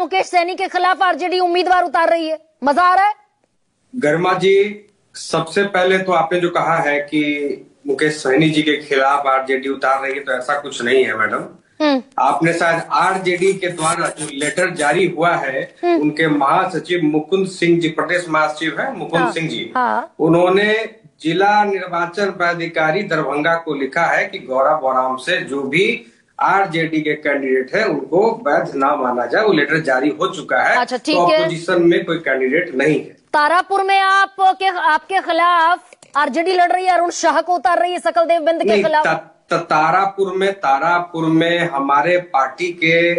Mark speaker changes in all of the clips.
Speaker 1: मुकेश सैनी के खिलाफ आरजेडी उम्मीदवार उतार रही है, मजा आ रहा है?
Speaker 2: गरिमा जी, सबसे पहले तो आपने जो कहा है कि मुकेश सैनी जी के खिलाफ आरजेडी उतार रही है, तो ऐसा कुछ नहीं है मैडम। आपने शायद आरजेडी के द्वारा जो लेटर जारी हुआ है, उनके महासचिव मुकुंद सिंह जी, प्रदेश महासचिव है मुकुंद सिंह जी, उन्होंने जिला निर्वाचन पदाधिकारी दरभंगा को लिखा है कि गौरा बोराम से जो भी आरजेडी के कैंडिडेट है उनको वैध ना माना जाए। वो लेटर जारी हो चुका है।
Speaker 1: अच्छा, ठीक
Speaker 2: तो
Speaker 1: है।
Speaker 2: अपोजिशन में कोई कैंडिडेट नहीं है।
Speaker 1: तारापुर में आपके खिलाफ आरजेडी लड़ रही है, अरुण शाह को उतार रही है सकलदेव बिंद के खिलाफ।
Speaker 2: तारापुर में हमारे पार्टी के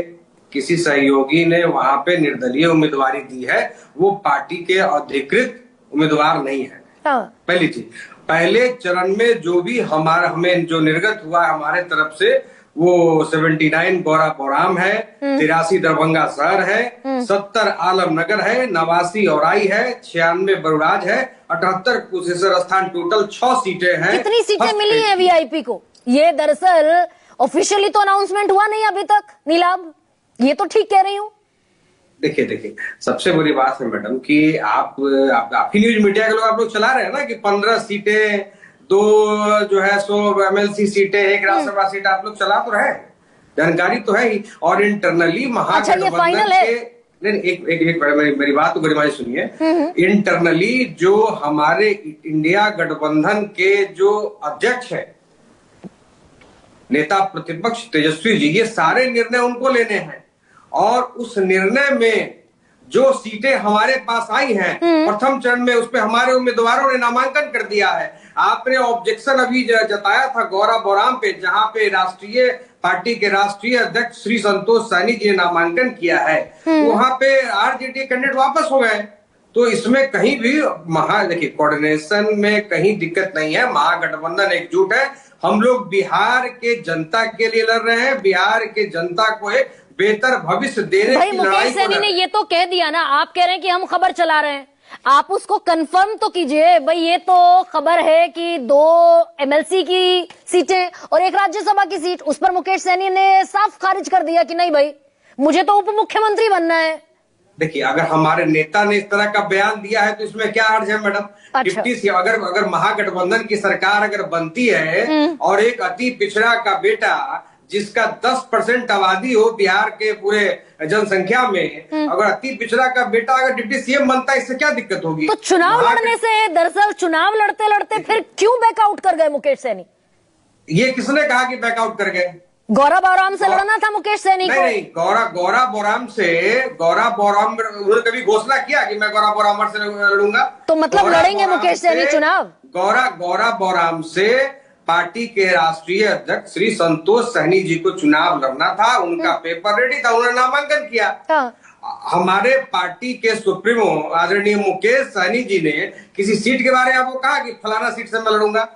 Speaker 2: किसी सहयोगी ने वहां पे निर्दलीय उम्मीदवारी दी है। वो पार्टी के अधिकृत उम्मीदवार नहीं है। पहली चीज, पहले चरण में जो भी हमें जो निर्गत हुआ हमारे तरफ से, वो 79 गौरा बोराम है, 83 दरभंगा शहर है, 70 आलमनगर है, 89 औराई है, 96 बरुराज है, 78 कुशेश्वर स्थान, टोटल 6 सीटें हैं।
Speaker 1: कितनी सीटें मिली हैं वीआईपी को? ये दरअसल ऑफिशियली तो अनाउंसमेंट हुआ नहीं अभी तक नीलाभ, ये तो ठीक कह रही हूँ।
Speaker 2: देखिए, सबसे बड़ी बात है मैडम कि आप ही न्यूज मीडिया के लोग आप लोग चला रहे हैं ना कि 15 सीटें, 2 जो है 100 एमएलसी सीटें, 1 राज्यसभा सीट आप लोग चला तो रहे, जानकारी तो है ही। और इंटरनली महागठबंधन के एक मेरी बात तो गरिमा जी सुनिए। इंटरनली जो हमारे इंडिया गठबंधन के जो अध्यक्ष है, नेता प्रतिपक्ष तेजस्वी जी, ये सारे निर्णय उनको लेने हैं। और उस निर्णय में जो सीटें हमारे पास आई हैं प्रथम चरण में, उस पे हमारे उम्मीदवारों ने नामांकन कर दिया है। आपने ऑब्जेक्शन अभी जताया था गौरा बोराम पे, जहां पे राष्ट्रीय पार्टी के राष्ट्रीय अध्यक्ष श्री संतोष सैनी जी ने नामांकन किया है। वहां पे आरजेडी कैंडिडेट वापस हो गए। तो इसमें कहीं भी देखिए, कोऑर्डिनेशन में कहीं दिक्कत नहीं है। महागठबंधन एकजुट है। हम लोग बिहार के जनता के लिए लड़ रहे हैं, बिहार के जनता को एक बेहतर भविष्य देने की लड़ाई।
Speaker 1: मुकेश सैनी ने ये तो कह दिया ना, आप कह रहे हैं कि हम खबर चला रहे हैं, आप उसको कंफर्म तो कीजिए भाई। ये तो खबर है कि 2 एमएलसी की सीटें और 1 राज्यसभा की सीट, उस पर मुकेश सैनी ने साफ खारिज कर दिया कि नहीं भाई, मुझे तो उप मुख्यमंत्री बनना है।
Speaker 2: देखिए, अगर हमारे नेता ने इस तरह का बयान दिया है तो इसमें क्या अर्ज है मैडम?
Speaker 1: अच्छा।
Speaker 2: डिप्टी अगर महागठबंधन की सरकार अगर बनती है और एक अति पिछड़ा का बेटा, जिसका 10% आबादी हो बिहार के पूरे जनसंख्या में, अगर अति पिछड़ा का बेटा अगर डिप्टी सीएम बनता है, इससे क्या दिक्कत होगी?
Speaker 1: तो चुनाव लड़ने से, दरअसल चुनाव लड़ते लड़ते फिर क्यों बैकआउट कर गए मुकेश सैनी?
Speaker 2: ये किसने कहा कि बैकआउट कर गए?
Speaker 1: गौरा बोराम से लड़ना था मुकेश सैनी को।
Speaker 2: नहीं, गौरा बोराम उन्होंने कभी घोषणा किया कि मैं गौरा बोराम से लड़ूंगा?
Speaker 1: तो मतलब लड़ेंगे मुकेश सैनी चुनाव?
Speaker 2: गौरा बोराम से पार्टी के राष्ट्रीय अध्यक्ष श्री संतोष सैनी जी को चुनाव लड़ना था। उनका पेपर रेडी था, उन्होंने नामांकन किया। हमारे पार्टी के सुप्रीमो आदरणीय मुकेश सैनी जी ने किसी सीट के बारे में आपको कहा कि फलाना सीट से मैं लड़ूंगा?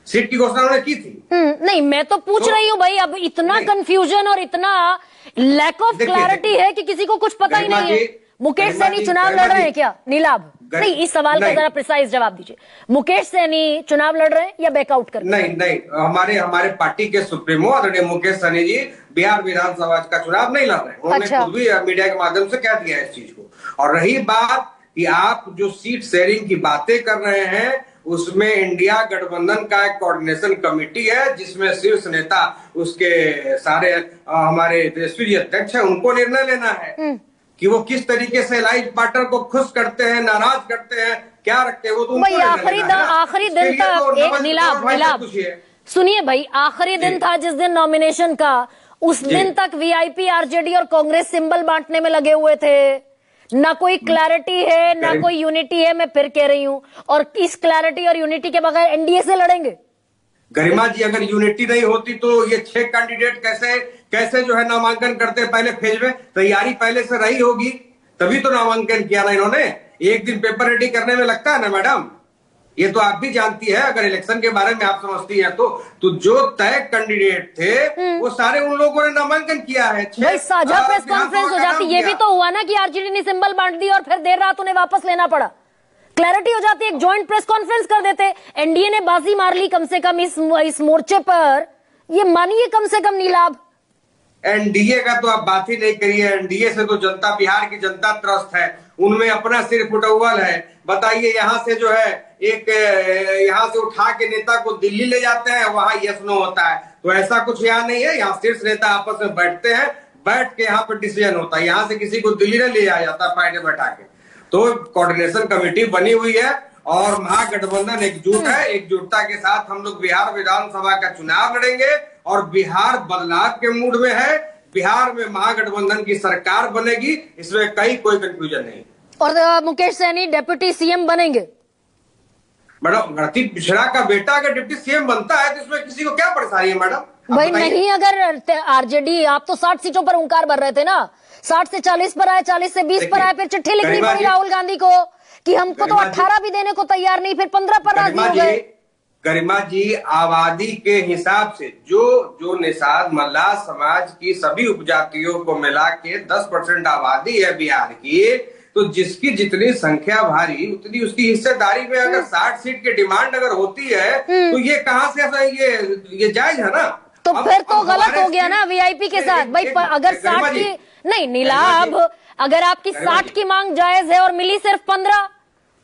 Speaker 2: सीट की घोषणा उन्होंने की थी? नहीं,
Speaker 1: मैं तो पूछ रही हूँ भाई। अब इतना कंफ्यूजन और इतना लैक ऑफ क्लैरिटी है कि किसी को कुछ पता ही नहीं है। मुकेश सैनी चुनाव लड़ रहे हैं क्या नीलाभ? नहीं, इस सवाल का जरा प्रिसाइज जवाब दीजिए। मुकेश सैनी चुनाव लड़ रहे हैं या बैकआउट कर रहे हैं?
Speaker 2: नहीं, हमारे पार्टी के सुप्रीमो आदरणीय मुकेश सैनी जी बिहार विधानसभा का चुनाव नहीं लड़ रहे हैं। उन्होंने खुद भी मीडिया के माध्यम से कह दिया है इस चीज को। और रही बात कि आप जो सीट शेयरिंग की बातें कर रहे हैं, उसमें इंडिया गठबंधन का एक कोऑर्डिनेशन कमेटी है, जिसमें शीर्ष नेता उसके सारे हमारे तेजस्वी जी अध्यक्ष है, उनको निर्णय लेना है कि वो किस तरीके से लाइफ पार्टनर को खुश करते हैं, नाराज करते हैं, क्या रखते हैं, वो तो
Speaker 1: भाई आखिरी दिन तक एक नीलाभ सुनिए भाई, आखिरी दिन था जिस दिन नॉमिनेशन का, उस दिन तक वीआईपी आरजेडी और कांग्रेस सिंबल बांटने में लगे हुए थे। ना कोई क्लैरिटी है, ना कोई यूनिटी है। मैं फिर कह रही हूँ, और इस क्लैरिटी और यूनिटी के बगैर एनडीए से लड़ेंगे?
Speaker 2: गरिमा जी, अगर यूनिटी नहीं होती तो ये 6 कैंडिडेट कैसे जो है नामांकन करते? पहले फेज में तैयारी पहले से रही होगी, तभी तो नामांकन किया ना इन्होंने। एक दिन पेपर रेडी करने में लगता है ना मैडम, ये तो आप भी जानती है। अगर इलेक्शन के बारे में आप समझती हैं तो जो तय कैंडिडेट थे वो सारे उन लोगों ने नामांकन किया है।
Speaker 1: भाई साझा प्रेस कॉन्फ्रेंस हो जाती, ये भी तो हुआ ना कि आरजेडी ने सिंबल बांट दी और फिर देर रात उन्हें वापस लेना पड़ा। क्लैरिटी हो जाती, एक ज्वाइंट प्रेस कॉन्फ्रेंस कर देते। एनडीए ने बाजी मार ली कम से कम इस मोर्चे पर, ये मानिए कम से कम नीलाभ।
Speaker 2: एनडीए का तो आप बात ही नहीं करिए। एनडीए से तो जनता, बिहार की जनता त्रस्त है, उनमें अपना सिर फुटौल है। बताइए, यहाँ से जो है एक यहाँ से उठा के नेता को दिल्ली ले जाते हैं, वहां यस नो होता है। तो ऐसा कुछ यहाँ नहीं है। यहाँ शीर्ष नेता आपस में बैठते हैं, बैठ के यहाँ पर डिसीजन होता है। यहाँ से किसी को दिल्ली नहीं ले जाया जाता पार्टी बैठा के। तो कोऑर्डिनेशन कमेटी बनी हुई है और महागठबंधन एकजुट है। एकजुटता के साथ हम लोग बिहार विधानसभा का चुनाव लड़ेंगे और बिहार बदलाव के मूड में है। बिहार में महागठबंधन की सरकार बनेगी, इसमें कोई कंफ्यूजन नहीं।
Speaker 1: और मुकेश सहनी डिप्टी सीएम बनेंगे।
Speaker 2: मैडम, गणती पिछड़ा का बेटा अगर डिप्टी सीएम बनता है तो इसमें किसी को क्या परेशानी है मैडम?
Speaker 1: भाई नहीं, अगर आरजेडी, आप तो 60 सीटों पर हुंकार भर रहे थे ना, 60 से 40 पर आए, 40 से 20 पर आए, फिर चिट्ठी लिखनी पड़ी राहुल गांधी को कि हमको तो 18 भी देने को तैयार नहीं, फिर 15 पर राजी हो गए।
Speaker 2: गरिमा जी, आबादी के हिसाब से जो निषाद मल्लाह समाज की सभी उपजातियों को मिला के 10% आबादी है बिहार की, तो जिसकी जितनी संख्या भारी उतनी उसकी हिस्सेदारी में अगर 60 सीट की डिमांड अगर होती है तो ये कहां से ऐसा ये जायज है ना?
Speaker 1: तो फिर तो गलत हो गया ना वीआईपी के साथ। भाई अगर 60 की नहीं नीलाभ, अगर आपकी 60 की मांग जायज है और मिली सिर्फ 15,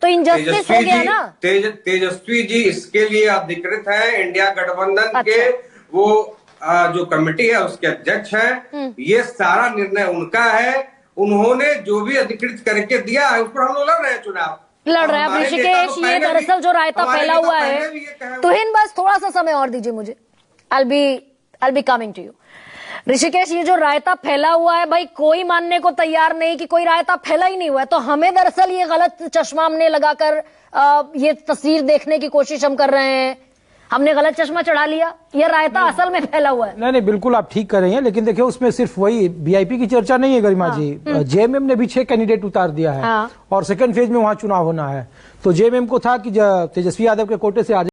Speaker 1: तो इनजस्टिस हो गया ना।
Speaker 2: तेजस्वी जी इसके लिए अधिकृत है, इंडिया गठबंधन के वो जो कमेटी है उसके अध्यक्ष है। ये सारा निर्णय उनका है। उन्होंने जो भी अधिकृत करके दिया है उस पर हम लोग लड़ रहे हैं चुनाव,
Speaker 1: लड़ रहे हैं। ऋषिकेश, ये दरअसल जो रायता फैला हुआ है, तो हिन बस थोड़ा सा समय और दीजिए मुझे। I'll be coming to you। Rishikesh, ये जो रायता फैला हुआ है, भाई कोई मानने को तैयार नहीं कि कोई रायता फैला ही नहीं हुआ है। तो हमें दरअसल ये गलत चश्मा हमने लगाकर ये तस्वीर देखने की कोशिश हम कर रहे हैं, हमने गलत चश्मा चढ़ा लिया, ये रायता असल में फैला हुआ है।
Speaker 3: नहीं, बिल्कुल आप ठीक कर रही हैं, लेकिन देखिए उसमें सिर्फ वही वीआईपी की चर्चा नहीं है गरिमा जी। जेएमएम ने भी 6 कैंडिडेट उतार दिया है और सेकंड फेज में वहां चुनाव होना है। तो जेएमएम को था कि तेजस्वी यादव के कोटे से